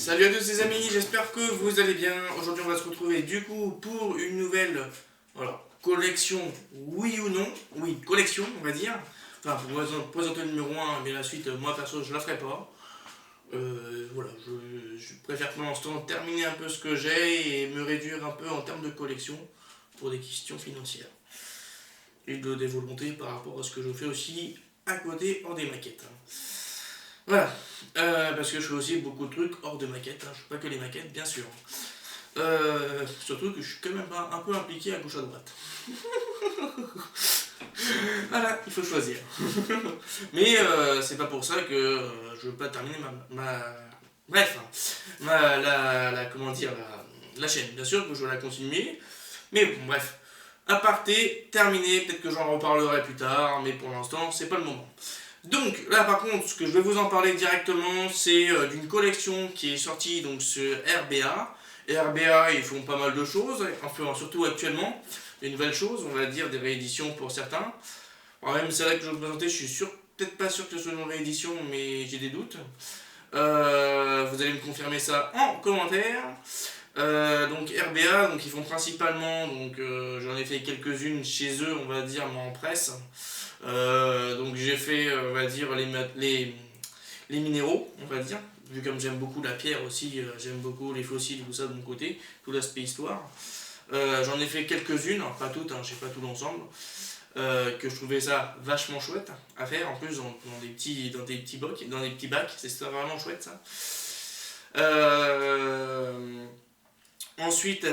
Salut à tous les amis, j'espère que vous allez bien. Aujourd'hui on va se retrouver du coup pour une nouvelle collection, oui ou non, oui collection on va dire. Enfin pour vous présenter le numéro 1, mais la suite moi perso je la ferai pas. Voilà, je préfère pour l'instant terminer un peu ce que j'ai et me réduire un peu en termes de collection pour des questions financières. Et de des volontés par rapport à ce que je fais aussi à côté en des maquettes. Voilà, parce que je fais aussi beaucoup de trucs hors de maquettes, je fais pas que les maquettes, bien sûr. Surtout que je suis quand même un peu impliqué à gauche à droite. Voilà, il faut choisir. Mais c'est pas pour ça que je veux pas terminer bref, comment dire, la chaîne. Bien sûr que je vais la continuer, mais bon, bref. Aparté, terminé, peut-être que j'en reparlerai plus tard, mais pour l'instant, c'est pas le moment. Donc là par contre, ce que je vais vous en parler directement, c'est d'une collection qui est sortie donc sur RBA. Et RBA, ils font pas mal de choses, enfin, surtout actuellement, des nouvelles choses, on va dire des rééditions pour certains. Alors même celle-là que je vais vous présenter, je suis peut-être pas sûr que ce soit une réédition, mais j'ai des doutes. Vous allez me confirmer ça en commentaire. Donc RBA, donc ils font principalement, donc j'en ai fait quelques-unes chez eux, on va dire, mais en presse. Donc j'ai fait, on va dire, les minéraux, on va dire. Vu comme j'aime beaucoup la pierre aussi, j'aime beaucoup les fossiles, tout ça de mon côté, tout l'aspect histoire. J'en ai fait quelques-unes, pas toutes, j'ai pas tout l'ensemble. Que je trouvais ça vachement chouette à faire, en plus dans des petits bacs, c'est ça vraiment chouette ça. Ensuite,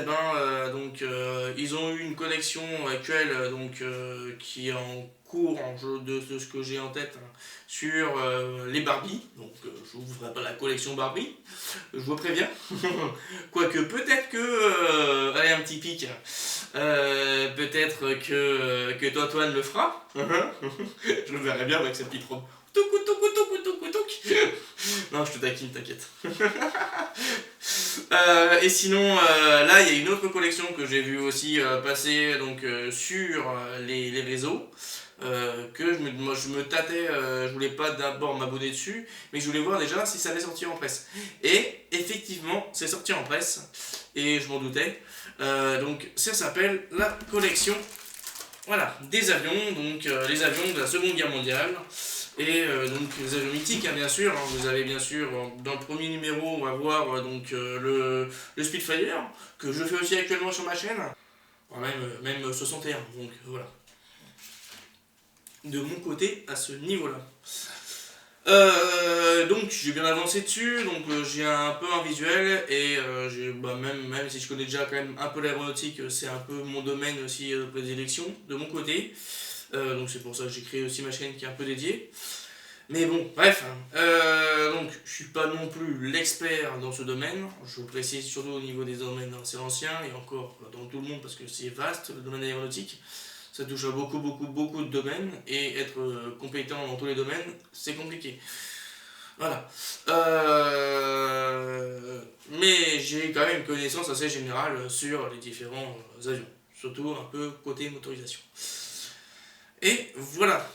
ils ont eu une collection actuelle qui est en cours en jeu de ce que j'ai en tête sur les Barbie. Donc, je ne vous ferai pas la collection Barbie, je vous préviens. Quoique, peut-être que. Allez, un petit pic. Peut-être que toi, Toine, le fera. Je le verrai bien avec sa petite robe. Non, je te taquine, t'inquiète. Et sinon, là, il y a une autre collection que j'ai vu aussi passer sur les réseaux. Que je me tâtais, je voulais pas d'abord m'abonner dessus, mais je voulais voir déjà si ça allait sortir en presse. Et effectivement, c'est sorti en presse, et je m'en doutais. Donc, ça s'appelle la collection, voilà, des avions, donc les avions de la Seconde Guerre mondiale. Et donc les avions mythiques, bien sûr. Vous avez bien sûr, dans le premier numéro, on va voir le Spitfire, que je fais aussi actuellement sur ma chaîne. Même 61, donc voilà. De mon côté, à ce niveau-là. Donc j'ai bien avancé dessus, donc j'ai un peu un visuel et même si je connais déjà quand même un peu l'aéronautique, c'est un peu mon domaine aussi de prédilection de mon côté. Donc c'est pour ça que j'ai créé aussi ma chaîne qui est un peu dédiée. Mais bon, bref, donc je suis pas non plus l'expert dans ce domaine, je précise surtout au niveau des domaines assez anciens et encore dans tout le monde parce que c'est vaste le domaine aéronautique. Ça touche à beaucoup de domaines et être compétent dans tous les domaines, c'est compliqué. Voilà. Mais j'ai quand même une connaissance assez générale sur les différents avions, surtout un peu côté motorisation. Et voilà.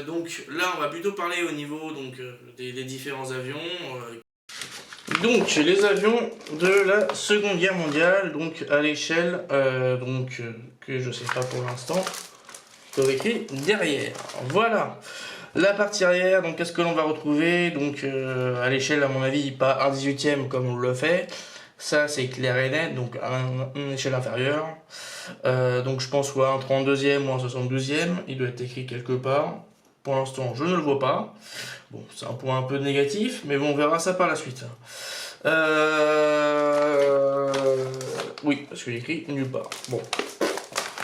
Donc là, on va plutôt parler au niveau des différents avions. Donc les avions de la Seconde Guerre mondiale, donc à l'échelle, que je sais pas pour l'instant, je vais écrire derrière. Voilà. La partie arrière, donc qu'est-ce que l'on va retrouver? Donc à l'échelle, à mon avis, pas un 18e comme on le fait. Ça, c'est clair et net, donc à une échelle inférieure. Donc je pense soit un 32e ou un 72e. Il doit être écrit quelque part. Pour l'instant, je ne le vois pas. Bon, c'est un point un peu négatif, mais bon, on verra ça par la suite. Oui, parce qu'il est écrit nulle part. Bon,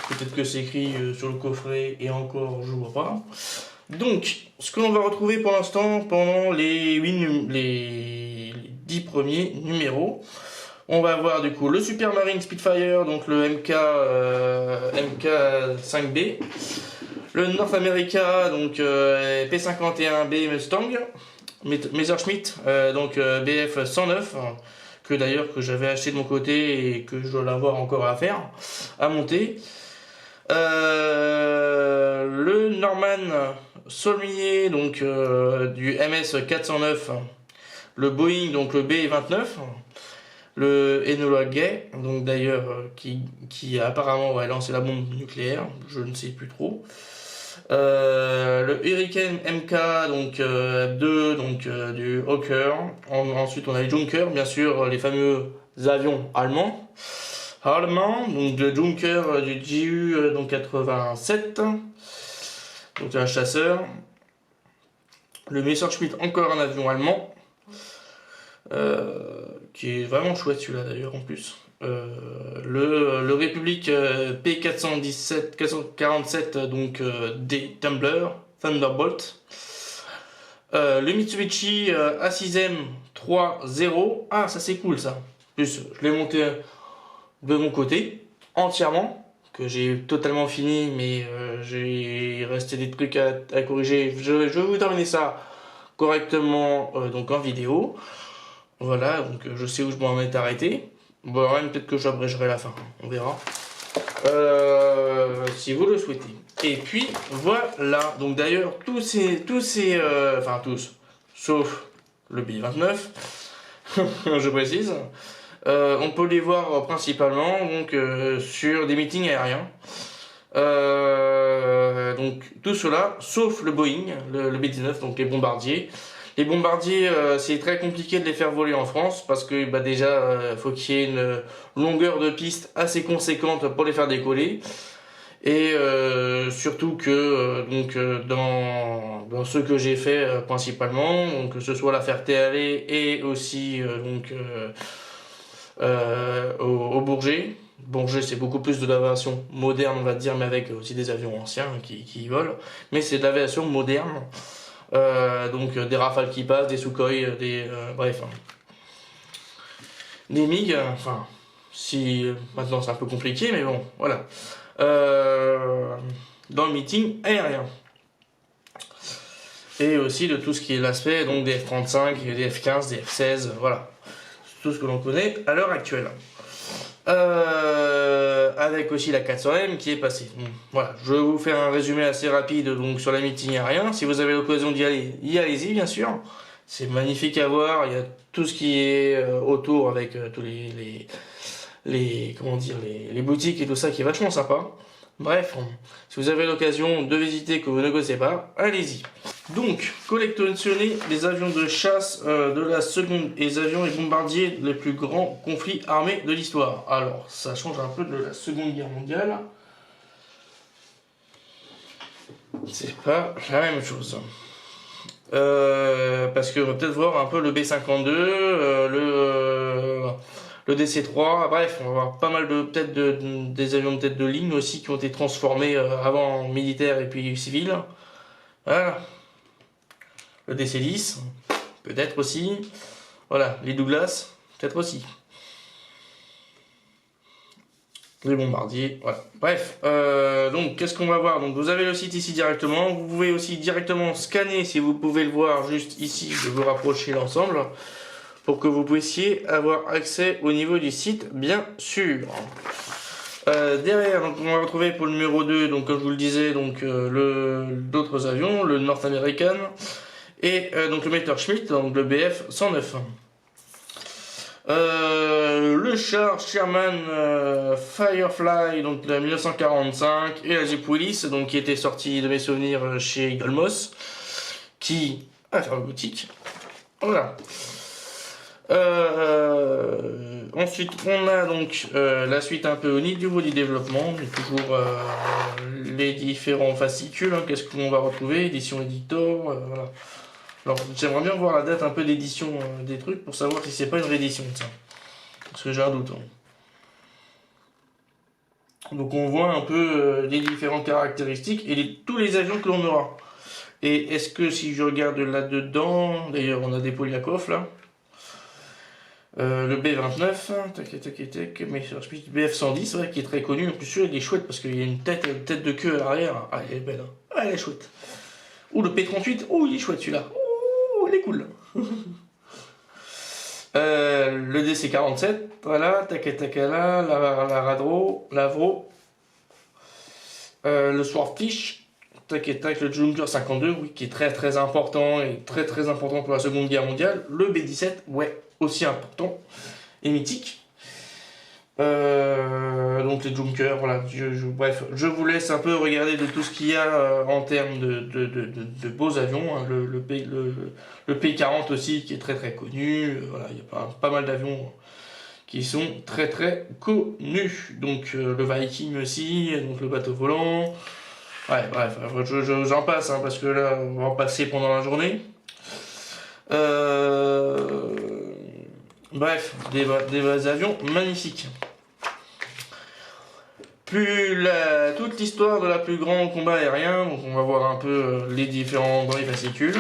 peut-être que c'est écrit sur le coffret et encore, je vois pas. Donc, ce que l'on va retrouver pour l'instant pendant les 10 premiers numéros, on va avoir du coup le Supermarine Spitfire, donc le MK5B, le North America, donc P51B Mustang, Messerschmitt, BF 109, que d'ailleurs que j'avais acheté de mon côté et que je dois l'avoir encore à faire, à monter. Le Norman Saulnier, donc du MS 409, le Boeing, donc le B-29, le Enola Gay, donc d'ailleurs qui apparemment va lancer la bombe nucléaire, je ne sais plus trop. Le Hurricane MK, donc 2, donc du Hawker. Ensuite on a les Junker, bien sûr, les fameux avions allemands. Donc le Junker du JU donc 87, donc un chasseur. Le Messerschmitt, encore un avion allemand, qui est vraiment chouette celui-là d'ailleurs en plus. Le République P417, 447, donc des Thunderbolt. Le Mitsubishi A6M 3.0. Ah, ça c'est cool ça. En plus, je l'ai monté de mon côté, entièrement, que j'ai totalement fini, mais j'ai resté des trucs à corriger. Je vais vous terminer ça correctement donc en vidéo. Voilà, donc je sais où je m'en ai arrêté. Bon, peut-être que j'abrégerai la fin, on verra. Si vous le souhaitez. Et puis voilà, donc d'ailleurs enfin tous, sauf le B-29, je précise, on peut les voir principalement donc sur des meetings aériens. Donc tout cela, sauf le Boeing, le B-19, donc les bombardiers. Les bombardiers, c'est très compliqué de les faire voler en France parce que déjà, faut qu'il y ait une longueur de piste assez conséquente pour les faire décoller. Et surtout que dans ceux que j'ai fait principalement, donc que ce soit la Ferté-Alais et aussi au Bourget. Bourget, c'est beaucoup plus de l'aviation moderne, on va dire, mais avec aussi des avions anciens qui volent. Mais c'est de l'aviation moderne. Donc des Rafales qui passent, des Sukhoi, bref. Des MiG, enfin, si maintenant c'est un peu compliqué, mais bon, voilà. Dans le meeting aérien. Et aussi de tout ce qui est l'aspect, donc des F-35, des F-15, des F-16, voilà. Tout ce que l'on connaît à l'heure actuelle. Avec aussi la 400M qui est passée. Voilà, je vais vous faire un résumé assez rapide donc sur la meeting aérien. Si vous avez l'occasion d'y aller, allez-y bien sûr. C'est magnifique à voir. Il y a tout ce qui est autour avec tous les boutiques et tout ça qui est vachement sympa. Bref, si vous avez l'occasion de visiter que vous ne connaissez pas, allez-y. Donc, collectionner les avions de chasse de la seconde et les avions et bombardiers les plus grands conflits armés de l'histoire. Alors, ça change un peu de la Seconde Guerre mondiale. C'est pas la même chose. Parce qu'on va peut-être voir un peu le B-52, le DC-3, bref, on va voir pas mal des avions peut-être de ligne aussi qui ont été transformés avant en militaire et puis civil. Voilà. Le DC-10, peut-être aussi. Voilà, les Douglas, peut-être aussi. Les bombardiers, voilà. Bref, donc qu'est-ce qu'on va voir? Donc vous avez le site ici directement. Vous pouvez aussi directement scanner, si vous pouvez le voir juste ici, je vais vous rapprocher l'ensemble, pour que vous puissiez avoir accès au niveau du site, bien sûr. Derrière, donc, on va retrouver pour le numéro 2, donc comme je vous le disais, donc d'autres avions, le North American et donc le Messerschmitt, donc le BF 109. Le char Sherman Firefly, donc de 1945, et la Jeep Willys, donc qui était sorti de mes souvenirs chez Eagle Moss, qui a fait une boutique. Voilà. Ensuite, on a donc la suite un peu au niveau du développement, mais toujours les différents fascicules. Qu'est-ce qu'on va retrouver? Édition Editor, voilà. Alors, j'aimerais bien voir la date un peu d'édition des trucs pour savoir si c'est pas une réédition de ça. Parce que j'ai un doute. Donc, on voit un peu les différentes caractéristiques et tous les avions que l'on aura. Et est-ce que si je regarde là-dedans, d'ailleurs, on a des Polyakov là. Le B-29, tac, Messerschmitt BF-110, ouais, qui est très connu. En plus, celui-là, il est chouette parce qu'il y a une tête de queue à l'arrière. Ah, elle est belle. Hein. Ah, elle est chouette. Ou le P-38, oh, il est chouette celui-là. Oh, il est cool. Le DC-47, voilà, Takala, la Radro, l'Avro. Le Swordfish, tac et tac, le Junker 52, oui, qui est très très important et très très important pour la Seconde Guerre mondiale. Le B-17, ouais, aussi important et mythique. Donc les Junkers, voilà, bref, je vous laisse un peu regarder de tout ce qu'il y a en termes de beaux avions, hein, le P-40 aussi qui est très très connu, voilà, il y a pas mal d'avions qui sont très très connus, donc le Viking aussi, donc le bateau volant, ouais, bref, j'en passe, hein, parce que là on va en passer pendant la journée. Bref, des avions magnifiques. Toute l'histoire de la plus grande combat aérien, donc on va voir un peu les différents dans les fascicules.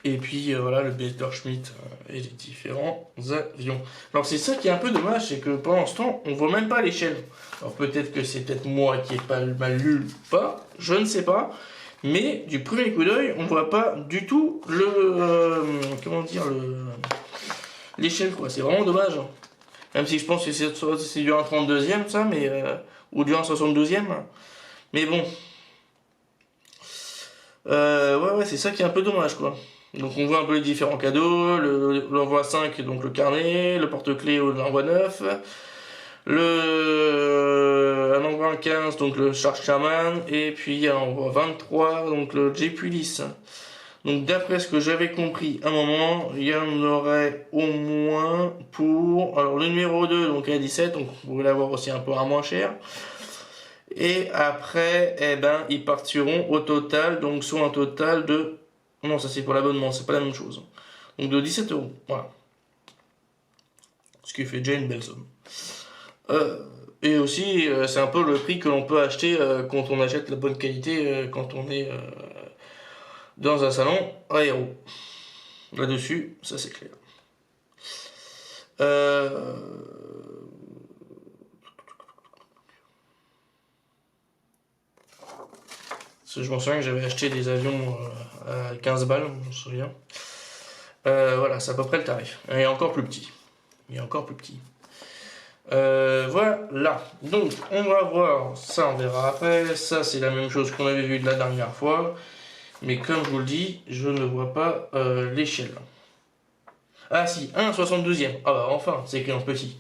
Et puis voilà le Messerschmitt et les différents avions. Alors c'est ça qui est un peu dommage, c'est que pendant ce temps, on voit même pas l'échelle. Alors peut-être que c'est peut-être moi qui ai pas mal lu ou pas, je ne sais pas. Mais du premier coup d'œil, on voit pas du tout l'échelle, quoi. C'est vraiment dommage. Même si je pense que c'est du 1,32e ça, mais ou du 1,72e. Mais bon. Ouais, c'est ça qui est un peu dommage, quoi. Donc on voit un peu les différents cadeaux, l'envoi 5, donc le carnet, le porte-clés ou l'envoi 9, un envoi 15, donc le Charge Sherman, et puis un envoi 23, donc le Jeep Ulysse. Donc d'après ce que j'avais compris à un moment, il y en aurait au moins pour... Alors le numéro 2, donc à 17, donc vous pouvez l'avoir aussi un peu à moins cher. Et après, eh ben, ils partiront au total, donc sur un total de... Non, ça c'est pour l'abonnement, c'est pas la même chose. Donc de 17 €, voilà. Ce qui fait déjà une belle somme. Et aussi, c'est un peu le prix que l'on peut acheter quand on achète la bonne qualité, quand on est dans un salon aéro. Là-dessus, ça c'est clair. Je m'en souviens que j'avais acheté des avions à 15 balles, je m'en souviens. Voilà, c'est à peu près le tarif. Et encore plus petit. Voilà. Donc, on va voir, ça on verra après. Ça, c'est la même chose qu'on avait vu de la dernière fois. Mais comme je vous le dis, je ne vois pas l'échelle. Ah si, 1,72e. Ah bah enfin, c'est écrit en petit.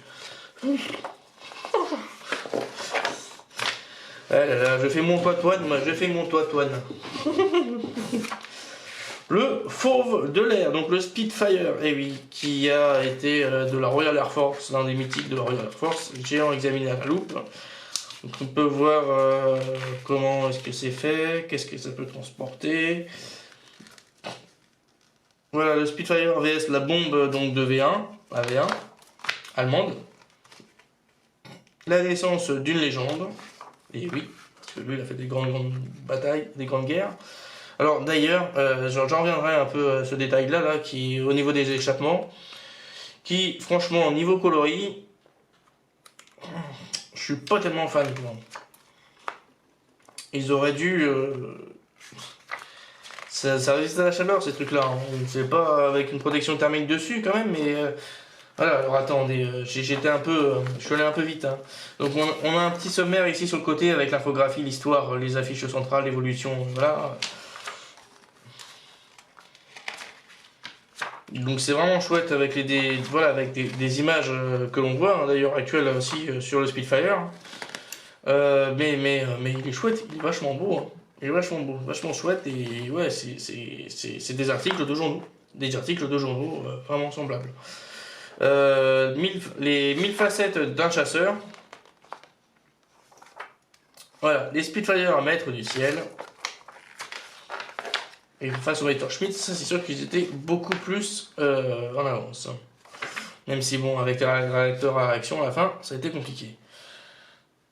Ah là là, je fais mon toitoine, moi, je fais mon toitoine. Le fauve de l'air, donc le Spitfire, eh oui, qui a été de la Royal Air Force, l'un des mythiques de la Royal Air Force, géant examiné à la loupe. Donc on peut voir comment est-ce que c'est fait, qu'est-ce que ça peut transporter. Voilà le Spitfire vs la bombe donc de V1, la V1 allemande. La naissance d'une légende, et oui, parce que lui il a fait des grandes batailles, des grandes guerres. Alors d'ailleurs, j'en reviendrai un peu à ce détail-là, là, qui au niveau des échappements, qui franchement au niveau coloris, je suis pas tellement fan. Ils auraient dû... ça résiste à la chaleur ces trucs-là, hein. C'est pas avec une protection thermique dessus quand même, mais... Voilà, alors attendez, j'étais un peu... je suis allé un peu vite. Hein. Donc on a un petit sommaire ici sur le côté avec l'infographie, l'histoire, les affiches centrales, l'évolution, voilà. Donc c'est vraiment chouette avec avec des images que l'on voit, hein, d'ailleurs actuelles aussi sur le Spitfire. Mais il est chouette, il est vachement beau. Hein. Il est vachement beau, vachement chouette et ouais, c'est des articles de journaux. Des articles de journaux vraiment semblables. Les 1000 facettes d'un chasseur. Voilà, les Spitfire maîtres du ciel. Et face au Messerschmitt, ça c'est sûr qu'ils étaient beaucoup plus en avance. Même si bon, avec le réacteur à réaction à la fin, ça a été compliqué.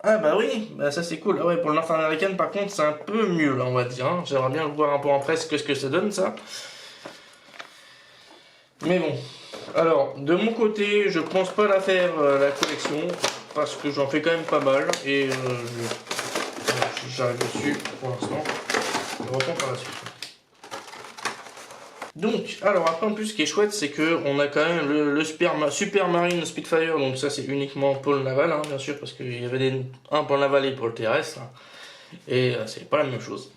Ah bah oui, bah ça c'est cool. Ah ouais, pour le North American par contre c'est un peu mieux là on va dire. Hein. J'aimerais bien le voir un peu en presse, qu'est-ce que ça donne ça. Mais bon. Alors, de mon côté, je pense pas la faire la collection, parce que j'en fais quand même pas mal, et j'arrive dessus pour l'instant. Je reprends par la suite. Donc, alors après en plus ce qui est chouette c'est que on a quand même le Super Marine Spitfire, donc ça c'est uniquement pôle naval, hein, bien sûr, parce qu'il y avait un pôle naval et pôle terrestre. Et c'est pas la même chose.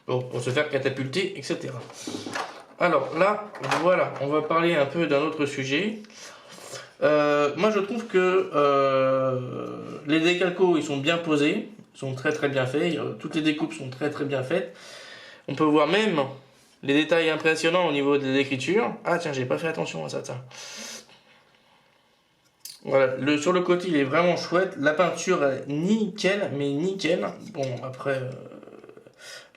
Pour se faire catapulter, etc. Alors là, voilà, on va parler un peu d'un autre sujet. Moi je trouve que les décalcos ils sont bien posés, ils sont très très bien faits, toutes les découpes sont très très bien faites. On peut voir même les détails impressionnants au niveau de l'écriture. Ah tiens, j'ai pas fait attention à ça, tiens. Voilà, sur le côté il est vraiment chouette, la peinture est nickel, mais nickel. Bon après,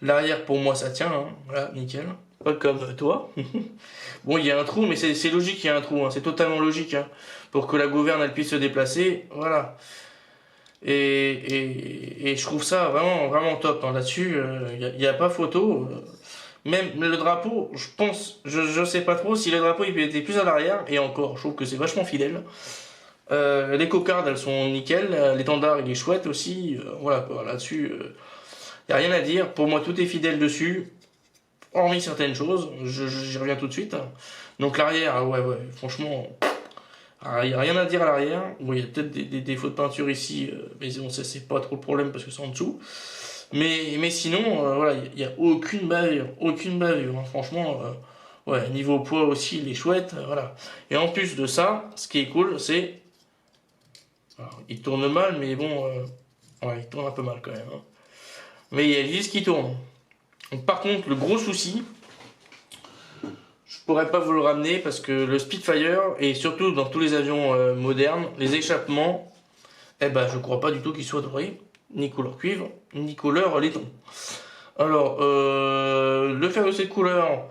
l'arrière pour moi ça tient, hein. Voilà, nickel. Pas comme toi. Bon, il y a un trou, mais c'est logique qu'il y a un trou, hein. C'est totalement logique, hein. Pour que la gouverne elle puisse se déplacer, voilà. Et je trouve ça vraiment, vraiment top, hein. Là-dessus, il n'y a pas photo. Même le drapeau, je pense, je sais pas trop si le drapeau il était plus à l'arrière, et encore, je trouve que c'est vachement fidèle. Les cocardes elles sont nickel, l'étendard il est chouette aussi, voilà quoi, là-dessus, il n'y a rien à dire. Pour moi, tout est fidèle dessus, hormis certaines choses, j'y reviens tout de suite. Donc l'arrière, ouais, ouais, franchement, il n'y a rien à dire à l'arrière. Bon, il y a peut-être des défauts de peinture ici, mais bon, ça c'est pas trop le problème parce que c'est en dessous. Mais sinon, voilà, il n'y a aucune bavure, aucune bavure, hein. Franchement, ouais, niveau poids aussi, il est chouette, voilà. Et en plus de ça, ce qui est cool, c'est. Alors, il tourne mal, mais bon, ouais, il tourne un peu mal quand même, hein. Mais il y a l'hélice qui tourne. Donc, par contre, le gros souci, je pourrais pas vous le ramener parce que le Spitfire, et surtout dans tous les avions modernes, les échappements, eh ben, je crois pas du tout qu'ils soient dorés, ni couleur cuivre, ni couleur laiton. Alors, le faire de cette couleur,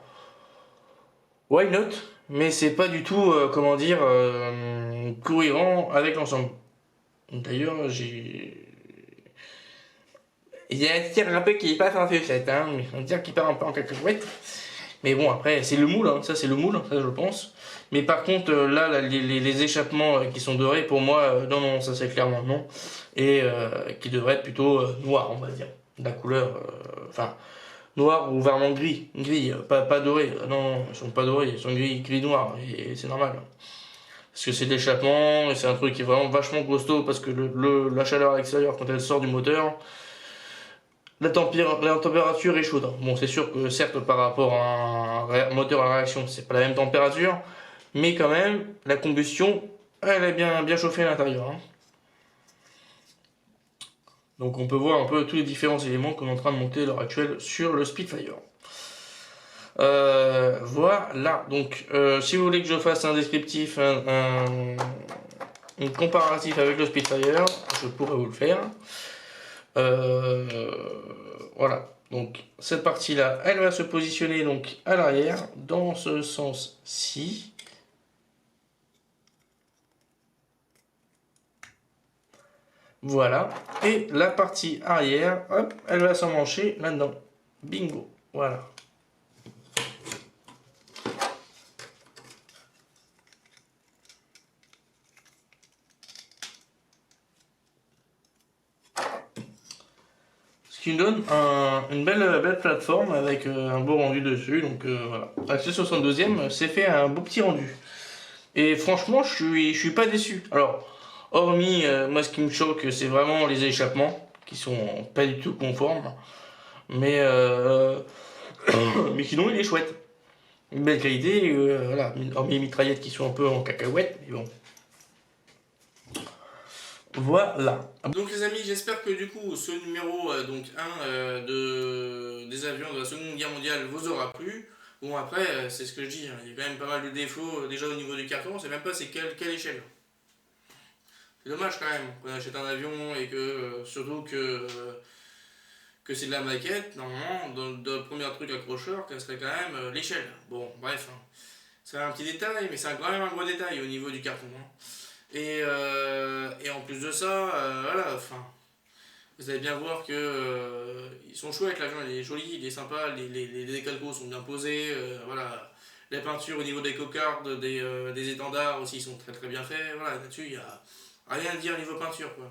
why not? Mais c'est pas du tout, comment dire, cohérent avec l'ensemble. D'ailleurs, il y a un tir un peu qui passe un peu cette, hein, on dirait qu'il part un peu en cacahuète. Mais bon, après, c'est le moule, hein, ça c'est le moule, ça je pense. Mais par contre, là, les échappements qui sont dorés, pour moi, non, non, ça c'est clairement non. Et qui devrait être plutôt noir, on va dire. La couleur, enfin, noir ou vraiment gris. Gris, pas doré. Non, non, ils sont pas dorés, ils sont gris, gris-noir. Et c'est normal. Parce que c'est de l'échappement, et c'est un truc qui est vraiment vachement costaud, parce que la chaleur à l'extérieur, quand elle sort du moteur, la température est chaude. Bon, c'est sûr que certes, par rapport à un moteur à réaction, c'est pas la même température, mais quand même, la combustion, elle est bien, bien chauffée à l'intérieur, hein. Donc on peut voir un peu tous les différents éléments qu'on est en train de monter à l'heure actuelle sur le Spitfire. Voilà, donc si vous voulez que je fasse un descriptif, un comparatif avec le Spitfire, je pourrais vous le faire. Voilà, donc cette partie-là, elle va se positionner donc à l'arrière, dans ce sens-ci. Voilà, et la partie arrière, hop, elle va s'emmancher là-dedans. Bingo, voilà. Ce qui nous donne une belle plateforme avec un beau rendu dessus. Donc voilà. Avec ce 62e, c'est fait un beau petit rendu. Et franchement, je suis pas déçu. Alors, hormis, moi ce qui me choque, c'est vraiment les échappements, qui sont pas du tout conformes. Mais, mais sinon, il est chouette. Une belle qualité, voilà. Hormis les mitraillettes qui sont un peu en cacahuète, mais bon. Voilà. Donc les amis, j'espère que du coup ce numéro donc 1 des avions de la Seconde Guerre mondiale vous aura plu. Bon après, c'est ce que je dis, hein, il y a quand même pas mal de défauts déjà au niveau du carton, on sait même pas c'est quelle échelle. C'est dommage quand même qu'on achète un avion et que surtout que c'est de la maquette, normalement, dans le premier truc accrocheur, ça serait quand même l'échelle. Bon, bref, hein. C'est un petit détail, mais c'est quand même un gros détail au niveau du carton, hein. Et en plus de ça, voilà, enfin, vous allez bien voir que ils sont chouettes, l'avion il est joli, il est sympa, les décalcos sont bien posés, voilà. Les peintures au niveau des cocardes, des étendards aussi sont très très bien faits, voilà, là-dessus il y a rien à dire niveau peinture, quoi.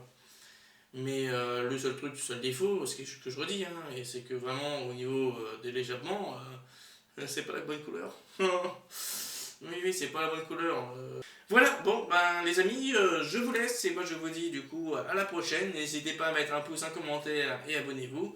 Mais le seul truc, le seul défaut, c'est que je redis, hein, et c'est que vraiment au niveau de l'échappement, c'est pas la bonne couleur. Oui, oui, c'est pas la bonne couleur. Voilà, bon, ben les amis, je vous laisse et moi je vous dis du coup à la prochaine. N'hésitez pas à mettre un pouce, un commentaire et abonnez-vous.